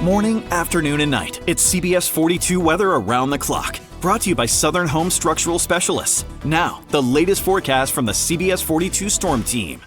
Morning, afternoon, and night. It's CBS 42 weather around the clock. Brought to you by Southern Home Structural Specialists. Now, the latest forecast from the CBS 42 Storm Team.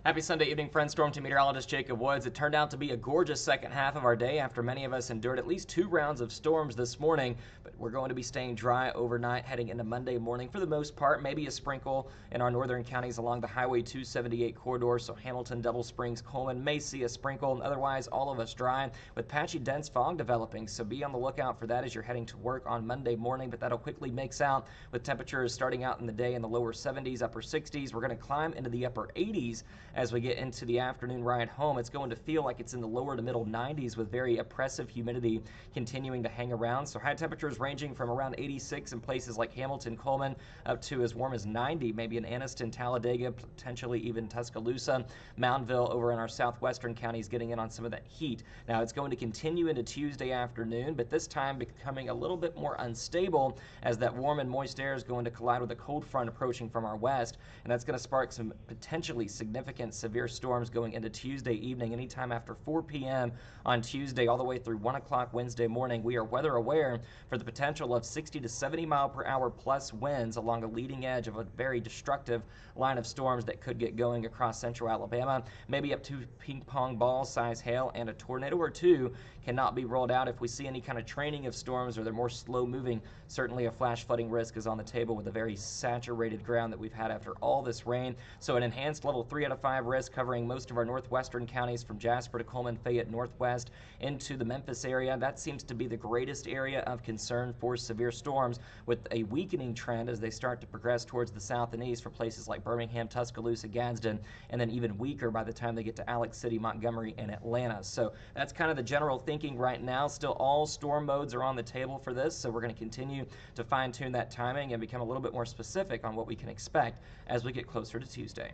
Happy Sunday evening, friends. Storm Team meteorologist Jacob Woods. It turned out to be a gorgeous second half of our day after many of us endured at least 2 rounds of storms this morning. But we're going to be staying dry overnight heading into Monday morning for the most part. Maybe a sprinkle in our northern counties along the Highway 278 corridor. So Hamilton, Double Springs, Coleman may see a sprinkle. And otherwise, all of us dry with patchy dense fog developing. So be on the lookout for that as you're heading to work on Monday morning. But that'll quickly mix out with temperatures starting out in the day in the lower 70s, upper 60s. We're going to climb into the upper 80s as we get into the afternoon ride home. It's going to feel like it's in the lower to middle 90s with very oppressive humidity continuing to hang around. So high temperatures ranging from around 86 in places like Hamilton, Coleman, up to as warm as 90, maybe in Anniston, Talladega, potentially even Tuscaloosa. Moundville over in our southwestern counties getting in on some of that heat. Now it's going to continue into Tuesday afternoon, but this time becoming a little bit more unstable as that warm and moist air is going to collide with a cold front approaching from our west, and that's going to spark some potentially significant severe storms going into Tuesday evening. Anytime after 4 p.m. on Tuesday all the way through 1 o'clock Wednesday morning, we are weather aware for the potential of 60 to 70 mile per hour plus winds along the leading edge of a very destructive line of storms that could get going across central Alabama. Maybe up to ping pong ball size hail, and a tornado or two cannot be ruled out. If we see any kind of training of storms or they're more slow moving, certainly a flash flooding risk is on the table with the very saturated ground that we've had after all this rain. So an enhanced level 3 out of 5 risk covering most of our northwestern counties from Jasper to Coleman, Fayette, northwest into the Memphis area. That seems to be the greatest area of concern for severe storms, with a weakening trend as they start to progress towards the south and east for places like Birmingham, Tuscaloosa, Gadsden, and then even weaker by the time they get to Alex City, Montgomery, and Atlanta. So that's kind of the general thinking right now. Still all storm modes are on the table for this, so we're going to continue to fine-tune that timing and become a little bit more specific on what we can expect as we get closer to Tuesday.